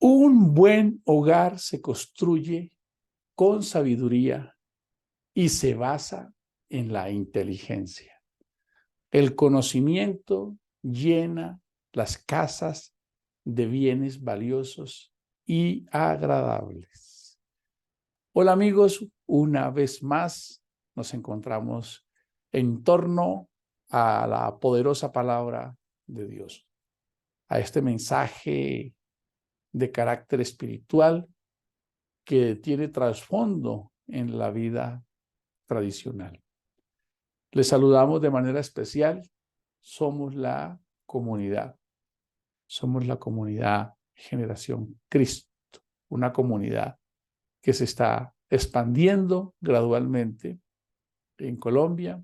Un buen hogar se construye con sabiduría y se basa en la inteligencia. El conocimiento llena las casas de bienes valiosos y agradables. Hola amigos, una vez más nos encontramos en torno a la poderosa palabra de Dios, a este mensaje de carácter espiritual que tiene trasfondo en la vida tradicional. Les saludamos de manera especial. Somos la comunidad Generación Cristo, una comunidad que se está expandiendo gradualmente en Colombia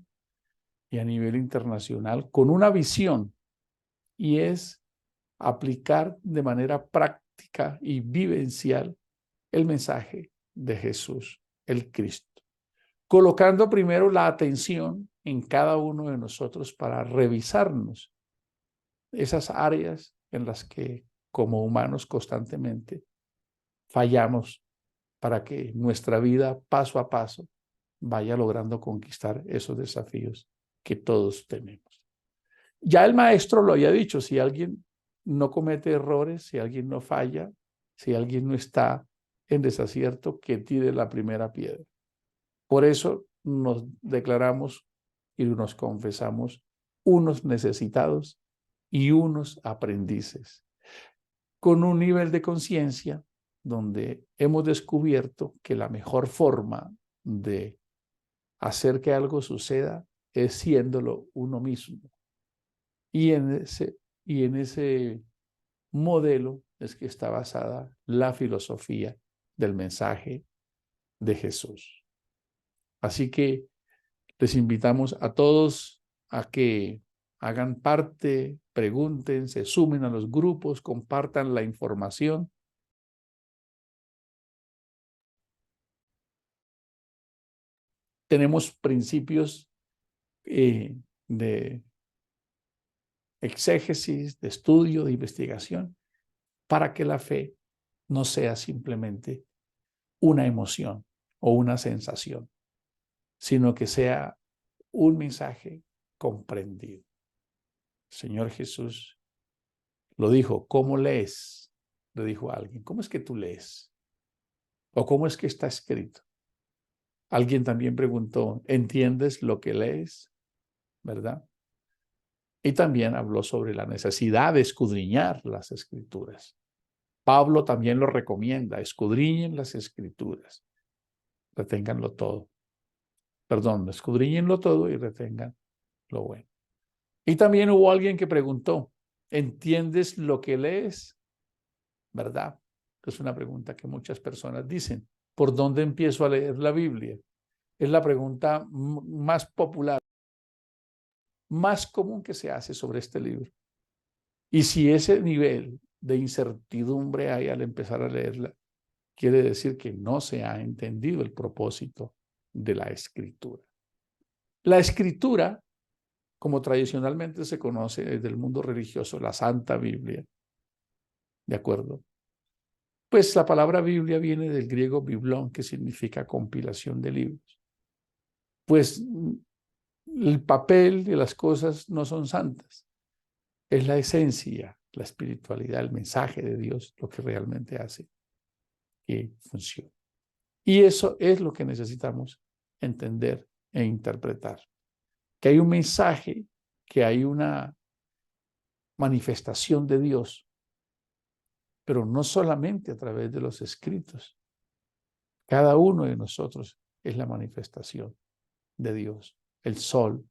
y a nivel internacional con una visión, y es aplicar de manera práctica y vivencial el mensaje de Jesús, el Cristo, colocando primero la atención en cada uno de nosotros para revisarnos esas áreas en las que como humanos constantemente fallamos, para que nuestra vida paso a paso vaya logrando conquistar esos desafíos que todos tenemos. Ya el maestro lo había dicho: si alguien no comete errores, si alguien no falla, si alguien no está en desacierto, que tire la primera piedra. Por eso nos declaramos y nos confesamos unos necesitados y unos aprendices, con un nivel de conciencia donde hemos descubierto que la mejor forma de hacer que algo suceda es siéndolo uno mismo. Y en ese modelo es que está basada la filosofía del mensaje de Jesús. Así que les invitamos a todos a que hagan parte, pregunten, se sumen a los grupos, compartan la información. Tenemos principios de exégesis, de estudio, de investigación, para que la fe no sea simplemente una emoción o una sensación, sino que sea un mensaje comprendido. Señor Jesús lo dijo: ¿cómo lees? Le dijo a alguien: ¿cómo es que tú lees? ¿O cómo es que está escrito? Alguien también preguntó: ¿entiendes lo que lees? ¿Verdad? Y también habló sobre la necesidad de escudriñar las Escrituras. Pablo también lo recomienda: escudriñen las Escrituras, reténganlo todo. Perdón, escudriñenlo todo y retengan lo bueno. Y también hubo alguien que preguntó: ¿entiendes lo que lees? ¿Verdad? Es una pregunta que muchas personas dicen: ¿por dónde empiezo a leer la Biblia? Es la pregunta más popular, más común que se hace sobre este libro. Y si ese nivel de incertidumbre hay al empezar a leerla, quiere decir que no se ha entendido el propósito de la Escritura. La Escritura, como tradicionalmente se conoce desde el mundo religioso, la Santa Biblia, ¿de acuerdo? Pues la palabra Biblia viene del griego biblón, que significa compilación de libros. Pues el papel de las cosas no son santas. Es la esencia, la espiritualidad, el mensaje de Dios, lo que realmente hace que funcione. Y eso es lo que necesitamos entender e interpretar. Que hay un mensaje, que hay una manifestación de Dios, pero no solamente a través de los escritos. Cada uno de nosotros es la manifestación de Dios. El sol,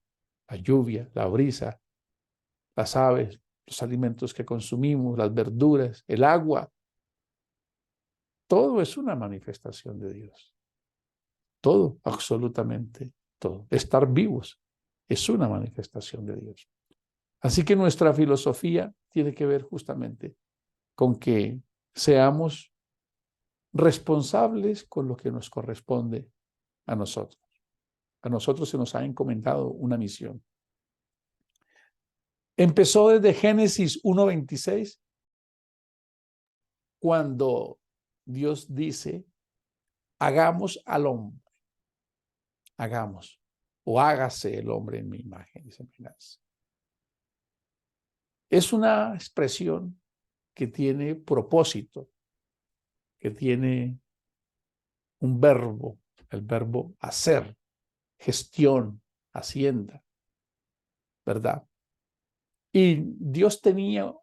la lluvia, la brisa, las aves, los alimentos que consumimos, las verduras, el agua. Todo es una manifestación de Dios. Todo, absolutamente todo. Estar vivos es una manifestación de Dios. Así que nuestra filosofía tiene que ver justamente con que seamos responsables con lo que nos corresponde a nosotros. A nosotros se nos ha encomendado una misión. Empezó desde Génesis 1:26 cuando Dios dice, hagamos al hombre, hagamos, o hágase el hombre en mi imagen y semejanza. Es una expresión que tiene propósito, que tiene un verbo, el verbo hacer, gestión, hacienda, ¿verdad? Y Dios tenía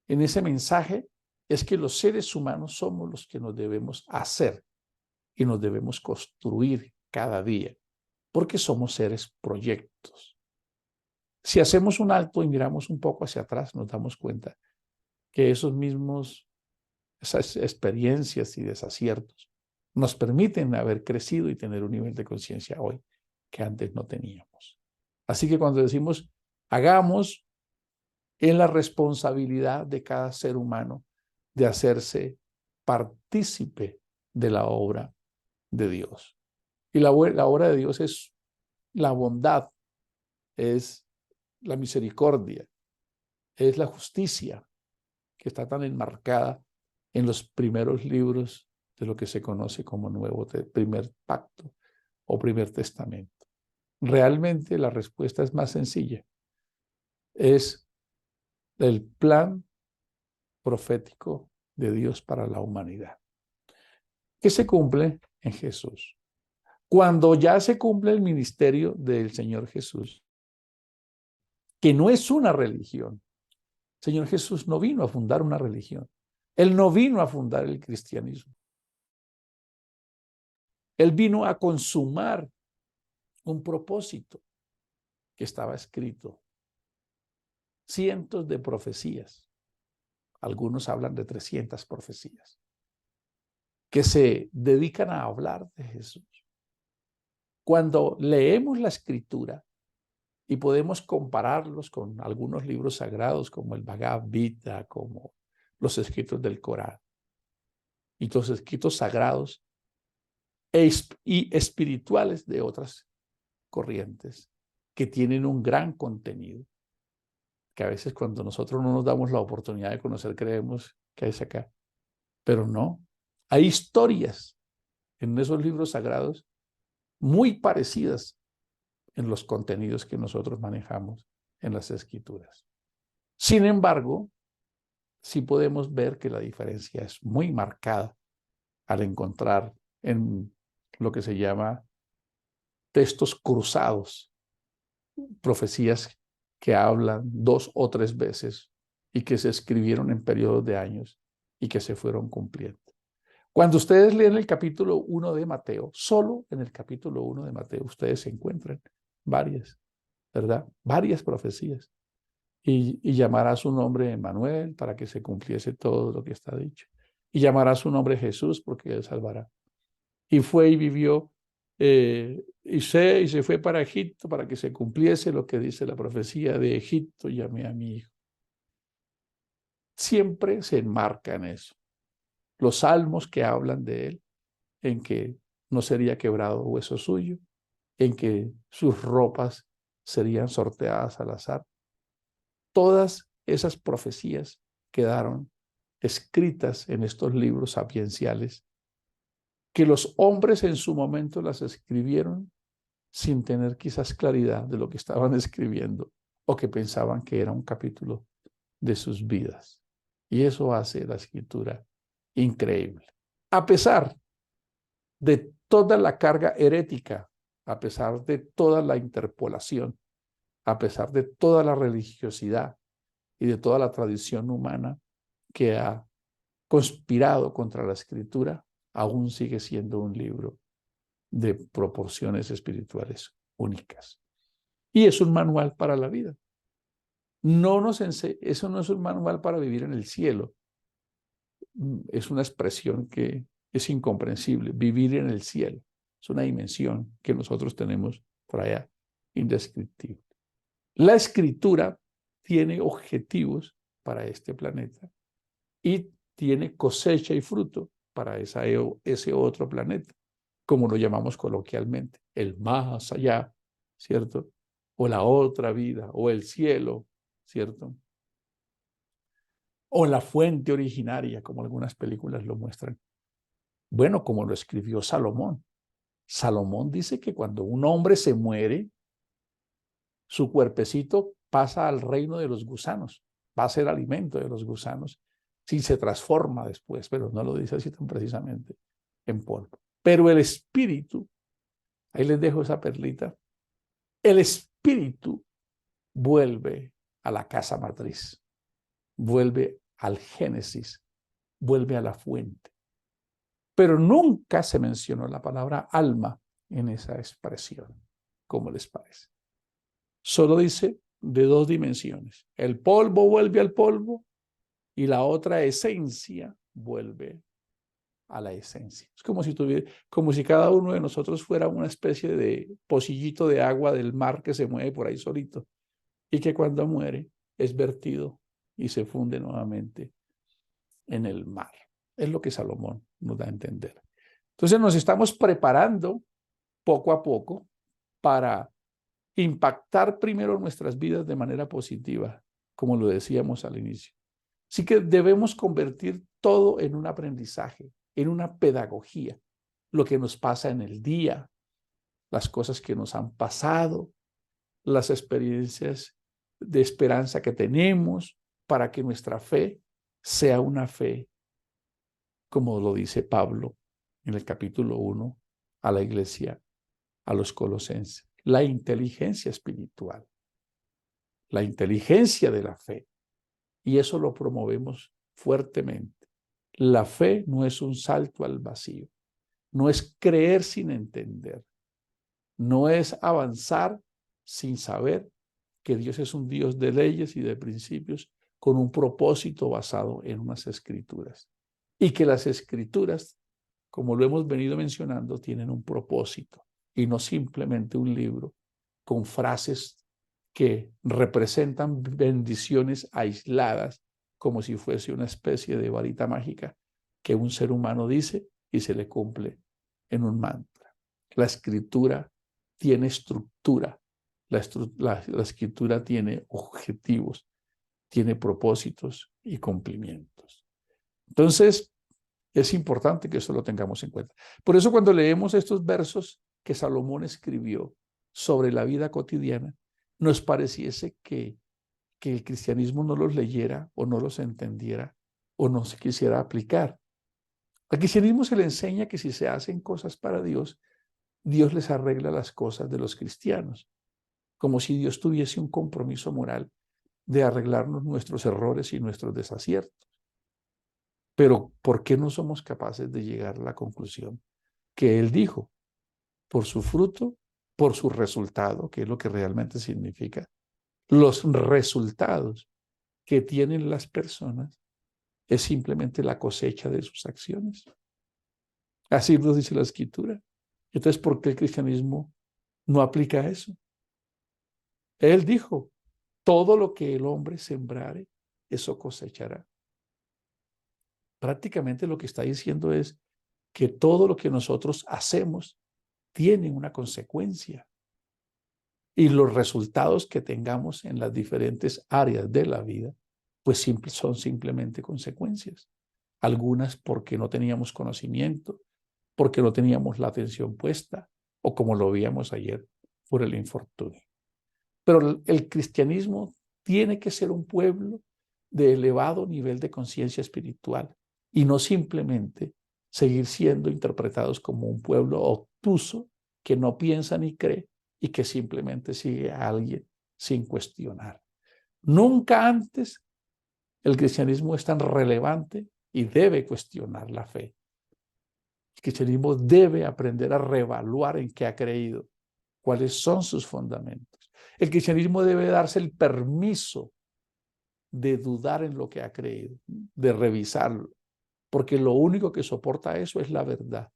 en ese mensaje es que los seres humanos somos los que nos debemos hacer y nos debemos construir cada día, porque somos seres proyectos. Si hacemos un alto y miramos un poco hacia atrás, nos damos cuenta que esas experiencias y desaciertos nos permiten haber crecido y tener un nivel de conciencia hoy que antes no teníamos. Así que cuando decimos hagamos, es la responsabilidad de cada ser humano de hacerse partícipe de la obra de Dios. Y la obra de Dios es la bondad, es la misericordia, es la justicia que está tan enmarcada en los primeros libros de lo que se conoce como primer pacto o primer testamento. Realmente la respuesta es más sencilla. Es el plan profético de Dios para la humanidad, que se cumple en Jesús. Cuando ya se cumple el ministerio del Señor Jesús, que no es una religión. El Señor Jesús no vino a fundar una religión. Él no vino a fundar el cristianismo. Él vino a consumar un propósito que estaba escrito. Cientos de profecías. Algunos hablan de 300 profecías que se dedican a hablar de Jesús. Cuando leemos la Escritura y podemos compararlos con algunos libros sagrados como el Bhagavad Gita, como los escritos del Corán y los escritos sagrados y espirituales de otras corrientes que tienen un gran contenido, que a veces cuando nosotros no nos damos la oportunidad de conocer creemos que es acá, pero no. Hay historias en esos libros sagrados muy parecidas en los contenidos que nosotros manejamos en las escrituras. Sin embargo, sí podemos ver que la diferencia es muy marcada al encontrar en lo que se llama textos cruzados, profecías que hablan 2 o 3 veces y que se escribieron en periodos de años y que se fueron cumpliendo. Cuando ustedes leen el capítulo 1 de Mateo, solo en el capítulo 1 de Mateo ustedes encuentran varias, ¿verdad? Varias profecías. Y llamará su nombre Emmanuel para que se cumpliese todo lo que está dicho. Y llamará su nombre Jesús porque él salvará. Y fue y vivió y se fue para Egipto para que se cumpliese lo que dice la profecía de Egipto, llamé a mi hijo. Siempre se enmarca en eso. Los salmos que hablan de él, en que no sería quebrado hueso suyo, en que sus ropas serían sorteadas al azar. Todas esas profecías quedaron escritas en estos libros sapienciales que los hombres en su momento las escribieron sin tener quizás claridad de lo que estaban escribiendo o que pensaban que era un capítulo de sus vidas. Y eso hace la escritura increíble. A pesar de toda la carga herética, a pesar de toda la interpolación, a pesar de toda la religiosidad y de toda la tradición humana que ha conspirado contra la escritura, aún sigue siendo un libro de proporciones espirituales únicas. Y es un manual para la vida. Eso no es un manual para vivir en el cielo. Es una expresión que es incomprensible. Vivir en el cielo es una dimensión que nosotros tenemos por allá indescriptible. La escritura tiene objetivos para este planeta y tiene cosecha y fruto para ese otro planeta, como lo llamamos coloquialmente, el más allá, ¿cierto? O la otra vida, o el cielo, ¿cierto? o en la fuente originaria, como algunas películas lo muestran. Bueno, como lo escribió Salomón. Salomón dice que cuando un hombre se muere, su cuerpecito pasa al reino de los gusanos, va a ser alimento de los gusanos, si se transforma después, pero no lo dice así tan precisamente, en polvo. Pero el espíritu, ahí les dejo esa perlita, el espíritu vuelve a la casa matriz, vuelve al Génesis, vuelve a la fuente. Pero nunca se mencionó la palabra alma en esa expresión. ¿Cómo les parece? Solo dice de dos dimensiones. El polvo vuelve al polvo y la otra esencia vuelve a la esencia. Es como si cada uno de nosotros fuera una especie de pocillito de agua del mar que se mueve por ahí solito y que cuando muere es vertido y se funde nuevamente en el mar. Es lo que Salomón nos da a entender. Entonces nos estamos preparando poco a poco para impactar primero nuestras vidas de manera positiva, como lo decíamos al inicio. Así que debemos convertir todo en un aprendizaje, en una pedagogía, lo que nos pasa en el día, las cosas que nos han pasado, las experiencias de esperanza que tenemos para que nuestra fe sea una fe, como lo dice Pablo en el capítulo 1 a la iglesia, a los colosenses. La inteligencia espiritual, la inteligencia de la fe. Y eso lo promovemos fuertemente. La fe no es un salto al vacío, no es creer sin entender, no es avanzar sin saber que Dios es un Dios de leyes y de principios con un propósito basado en unas escrituras. Y que las escrituras, como lo hemos venido mencionando, tienen un propósito y no simplemente un libro con frases que representan bendiciones aisladas como si fuese una especie de varita mágica que un ser humano dice y se le cumple en un mantra. La escritura tiene estructura, la escritura tiene objetivos, tiene propósitos y cumplimientos. Entonces, es importante que eso lo tengamos en cuenta. Por eso cuando leemos estos versos que Salomón escribió sobre la vida cotidiana, nos pareciese que el cristianismo no los leyera o no los entendiera o no se quisiera aplicar. Al cristianismo se le enseña que si se hacen cosas para Dios, Dios les arregla las cosas de los cristianos, como si Dios tuviese un compromiso moral de arreglarnos nuestros errores y nuestros desaciertos. Pero ¿por qué no somos capaces de llegar a la conclusión que Él dijo? Por su fruto, por su resultado, que es lo que realmente significa. Los resultados que tienen las personas es simplemente la cosecha de sus acciones. Así nos dice la Escritura. Entonces, ¿por qué el cristianismo no aplica eso? Él dijo, todo lo que el hombre sembrare, eso cosechará. Prácticamente lo que está diciendo es que todo lo que nosotros hacemos tiene una consecuencia. Y los resultados que tengamos en las diferentes áreas de la vida, pues son simplemente consecuencias. Algunas porque no teníamos conocimiento, porque no teníamos la atención puesta, o como lo veíamos ayer, por el infortunio. Pero el cristianismo tiene que ser un pueblo de elevado nivel de conciencia espiritual y no simplemente seguir siendo interpretados como un pueblo obtuso que no piensa ni cree y que simplemente sigue a alguien sin cuestionar. Nunca antes el cristianismo es tan relevante y debe cuestionar la fe. El cristianismo debe aprender a reevaluar en qué ha creído, cuáles son sus fundamentos. El cristianismo debe darse el permiso de dudar en lo que ha creído, de revisarlo, porque lo único que soporta eso es la verdad.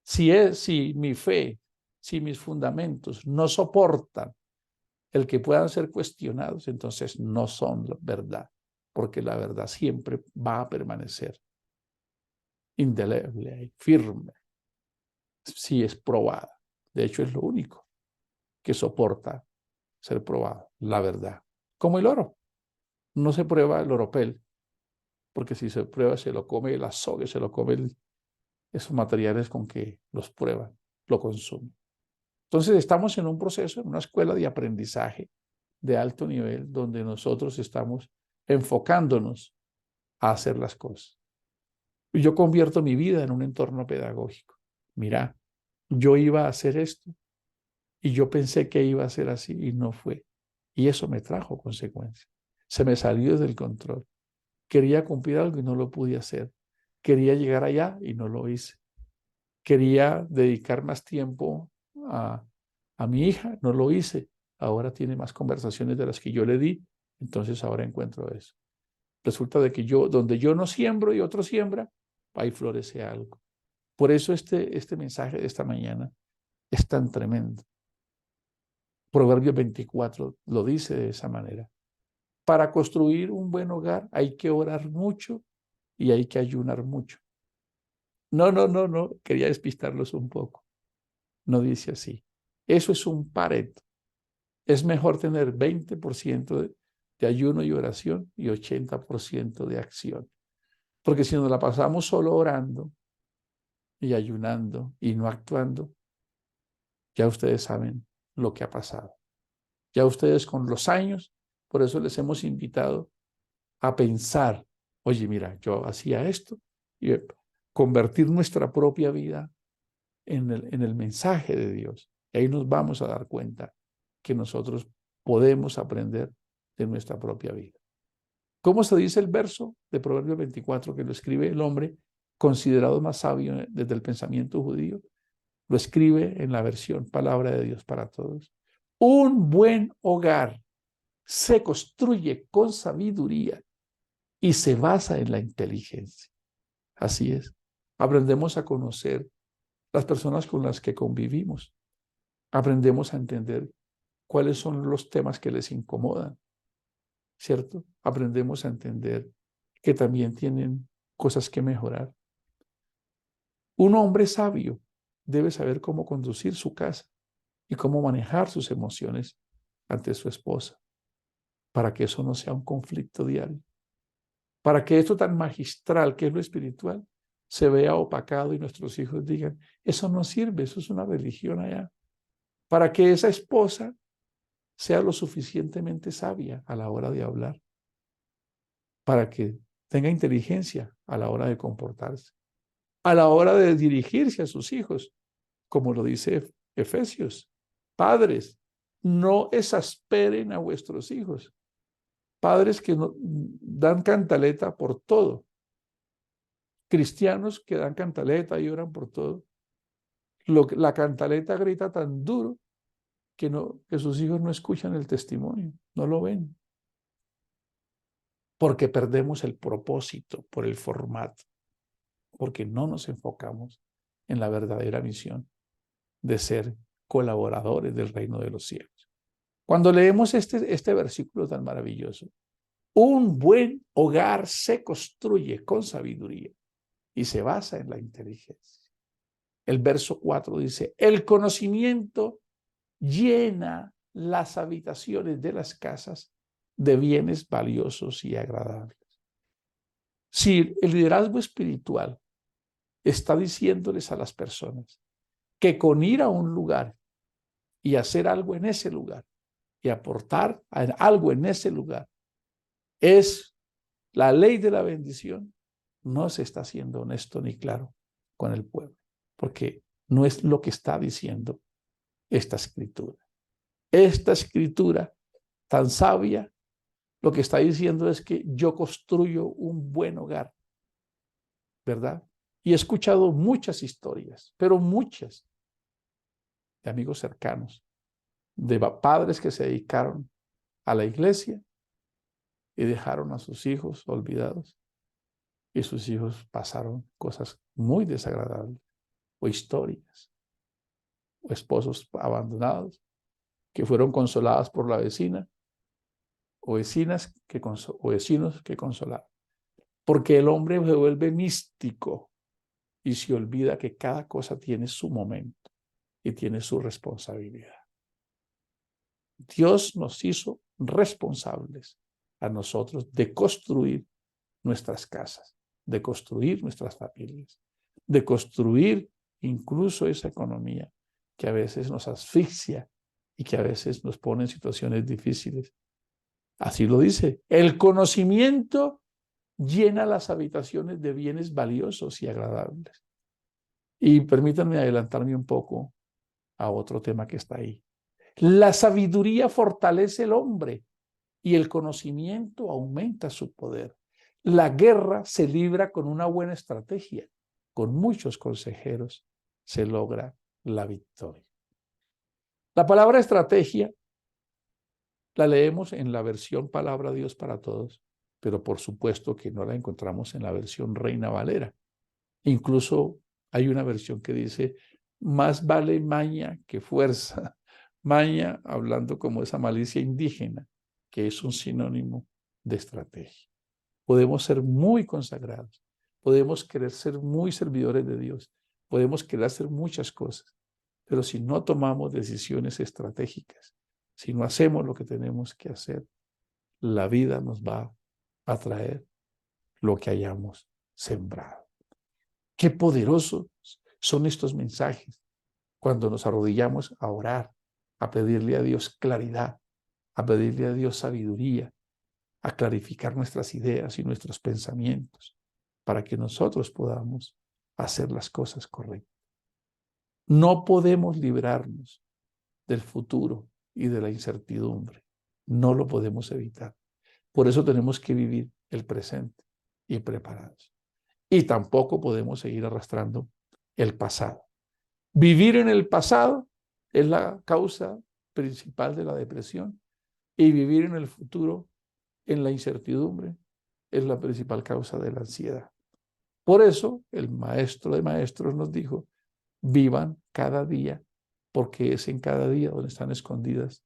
Si mi fe, si mis fundamentos no soportan el que puedan ser cuestionados, entonces no son verdad, porque la verdad siempre va a permanecer indeleble, firme, si es probada. De hecho, es lo único que soporta ser probado, la verdad. Como el oro. No se prueba el oropel porque si se prueba se lo come el azogue, se lo come esos materiales con que los prueban, lo consumen. Entonces estamos en un proceso, en una escuela de aprendizaje de alto nivel, donde nosotros estamos enfocándonos a hacer las cosas. Y yo convierto mi vida en un entorno pedagógico. Mira, yo iba a hacer esto y yo pensé que iba a ser así y no fue. Y eso me trajo consecuencias. Se me salió del control. Quería cumplir algo y no lo pude hacer. Quería llegar allá y no lo hice. Quería dedicar más tiempo a mi hija, no lo hice. Ahora tiene más conversaciones de las que yo le di, entonces ahora encuentro eso. Resulta de que donde yo no siembro y otro siembra, ahí florece algo. Por eso este mensaje de esta mañana es tan tremendo. Proverbios 24 lo dice de esa manera. Para construir un buen hogar hay que orar mucho y hay que ayunar mucho. No, quería despistarlos un poco. No dice así. Eso es un Pareto. Es mejor tener 20% de ayuno y oración y 80% de acción. Porque si nos la pasamos solo orando y ayunando y no actuando, ya ustedes saben lo que ha pasado. Ya ustedes con los años, por eso les hemos invitado a pensar, oye, mira, yo hacía esto y convertir nuestra propia vida en el mensaje de Dios. Y ahí nos vamos a dar cuenta que nosotros podemos aprender de nuestra propia vida. ¿Cómo se dice el verso de Proverbios 24 que lo escribe el hombre considerado más sabio desde el pensamiento judío? Lo escribe en la versión Palabra de Dios para Todos. Un buen hogar se construye con sabiduría y se basa en la inteligencia. Así es. Aprendemos a conocer las personas con las que convivimos. Aprendemos a entender cuáles son los temas que les incomodan, ¿cierto? Aprendemos a entender que también tienen cosas que mejorar. Un hombre sabio debe saber cómo conducir su casa y cómo manejar sus emociones ante su esposa, para que eso no sea un conflicto diario, para que esto tan magistral que es lo espiritual se vea opacado y nuestros hijos digan, eso no sirve, eso es una religión allá, para que esa esposa sea lo suficientemente sabia a la hora de hablar, para que tenga inteligencia a la hora de comportarse, a la hora de dirigirse a sus hijos, como lo dice Efesios. Padres, no exasperen a vuestros hijos. Padres que no, dan cantaleta por todo. Cristianos que dan cantaleta y oran por todo. La cantaleta grita tan duro que sus hijos no escuchan el testimonio, no lo ven. Porque perdemos el propósito por el formato, porque no nos enfocamos en la verdadera misión de ser colaboradores del reino de los cielos. Cuando leemos este versículo tan maravilloso, un buen hogar se construye con sabiduría y se basa en la inteligencia. El verso 4 dice, el conocimiento llena las habitaciones de las casas de bienes valiosos y agradables. Si el liderazgo espiritual está diciéndoles a las personas que con ir a un lugar y hacer algo en ese lugar y aportar algo en ese lugar es la ley de la bendición, no se está siendo honesto ni claro con el pueblo, porque no es lo que está diciendo esta escritura. Esta escritura tan sabia, lo que está diciendo es que yo construyo un buen hogar, ¿verdad? Y he escuchado muchas historias, pero muchas, de amigos cercanos, de padres que se dedicaron a la iglesia y dejaron a sus hijos olvidados. Y sus hijos pasaron cosas muy desagradables, o historias, o esposos abandonados, que fueron consoladas por la vecina, o vecinos que consolaron. Porque el hombre se vuelve místico y se olvida que cada cosa tiene su momento y tiene su responsabilidad. Dios nos hizo responsables a nosotros de construir nuestras casas, de construir nuestras familias, de construir incluso esa economía que a veces nos asfixia y que a veces nos pone en situaciones difíciles. Así lo dice, el conocimiento llena las habitaciones de bienes valiosos y agradables. Y permítanme adelantarme un poco a otro tema que está ahí. La sabiduría fortalece el hombre y el conocimiento aumenta su poder. La guerra se libra con una buena estrategia. Con muchos consejeros se logra la victoria. La palabra estrategia la leemos en la versión Palabra de Dios para Todos, pero por supuesto que no la encontramos en la versión Reina Valera. Incluso hay una versión que dice, más vale maña que fuerza. Maña hablando como esa malicia indígena, que es un sinónimo de estrategia. Podemos ser muy consagrados, podemos querer ser muy servidores de Dios, podemos querer hacer muchas cosas, pero si no tomamos decisiones estratégicas, si no hacemos lo que tenemos que hacer, la vida nos va a traer lo que hayamos sembrado. Qué poderosos son estos mensajes cuando nos arrodillamos a orar, a pedirle a Dios claridad, a pedirle a Dios sabiduría, a clarificar nuestras ideas y nuestros pensamientos para que nosotros podamos hacer las cosas correctas. No podemos librarnos del futuro y de la incertidumbre. No lo podemos evitar. Por eso tenemos que vivir el presente y preparados. Y tampoco podemos seguir arrastrando el pasado. Vivir en el pasado es la causa principal de la depresión y vivir en el futuro, en la incertidumbre, es la principal causa de la ansiedad. Por eso el maestro de maestros nos dijo, vivan cada día, porque es en cada día donde están escondidas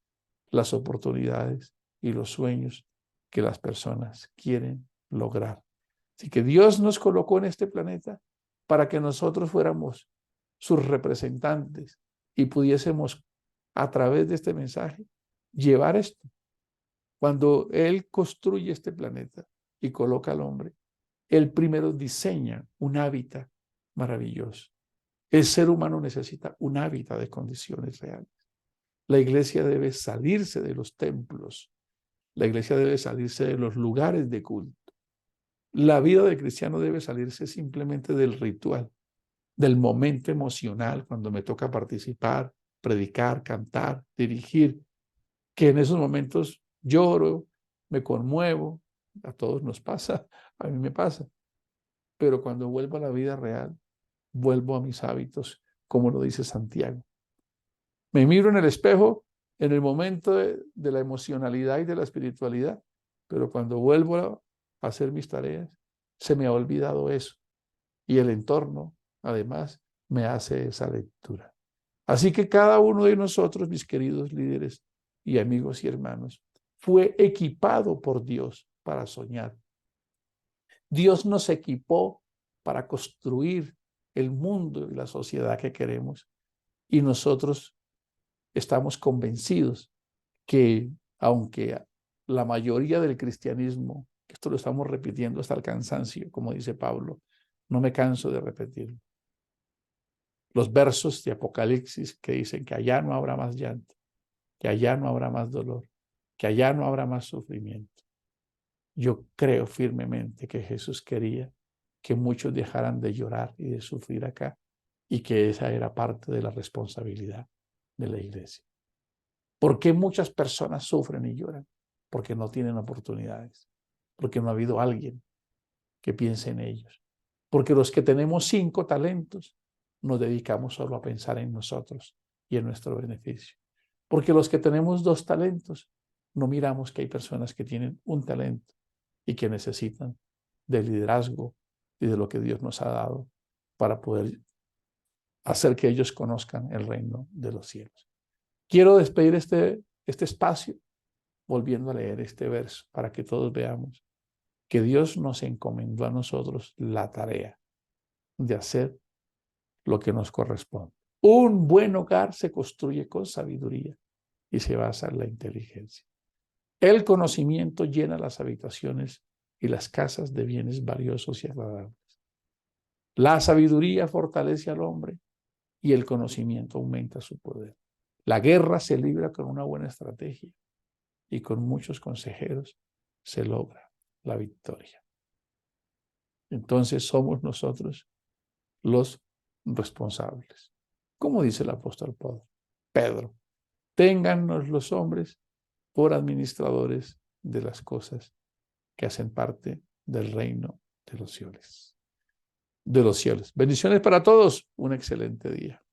las oportunidades y los sueños que las personas quieren lograr. Así que Dios nos colocó en este planeta para que nosotros fuéramos sus representantes y pudiésemos, a través de este mensaje, llevar esto. Cuando Él construye este planeta y coloca al hombre, Él primero diseña un hábitat maravilloso. El ser humano necesita un hábitat de condiciones reales. La iglesia debe salirse de los templos. La iglesia debe salirse de los lugares de culto. La vida del cristiano debe salirse simplemente del ritual, del momento emocional, cuando me toca participar, predicar, cantar, dirigir, que en esos momentos lloro, me conmuevo, a todos nos pasa, a mí me pasa, pero cuando vuelvo a la vida real, vuelvo a mis hábitos, como lo dice Santiago. Me miro en el espejo en el momento de la emocionalidad y de la espiritualidad, pero cuando vuelvo a hacer mis tareas, se me ha olvidado eso. Y el entorno, además, me hace esa lectura. Así que cada uno de nosotros, mis queridos líderes y amigos y hermanos, fue equipado por Dios para soñar. Dios nos equipó para construir el mundo y la sociedad que queremos. Y nosotros estamos convencidos que, aunque la mayoría del cristianismo, esto lo estamos repitiendo hasta el cansancio, como dice Pablo, no me canso de repetirlo. Los versos de Apocalipsis que dicen que allá no habrá más llanto, que allá no habrá más dolor, que allá no habrá más sufrimiento. Yo creo firmemente que Jesús quería que muchos dejaran de llorar y de sufrir acá y que esa era parte de la responsabilidad de la iglesia. ¿Por qué muchas personas sufren y lloran? Porque no tienen oportunidades, porque no ha habido alguien que piense en ellos. Porque los que tenemos 5 talentos nos dedicamos solo a pensar en nosotros y en nuestro beneficio. Porque los que tenemos 2 talentos no miramos que hay personas que tienen 1 talento y que necesitan del liderazgo y de lo que Dios nos ha dado para poder hacer que ellos conozcan el reino de los cielos. Quiero despedir este espacio volviendo a leer este verso para que todos veamos que Dios nos encomendó a nosotros la tarea de hacer lo que nos corresponde. Un buen hogar se construye con sabiduría y se basa en la inteligencia. El conocimiento llena las habitaciones y las casas de bienes valiosos y agradables. La sabiduría fortalece al hombre y el conocimiento aumenta su poder. La guerra se libra con una buena estrategia y con muchos consejeros se logra la victoria. Entonces somos nosotros los responsables. Como dice el apóstol Pedro, téngannos los hombres por administradores de las cosas que hacen parte del reino de los cielos. Bendiciones para todos. Un excelente día.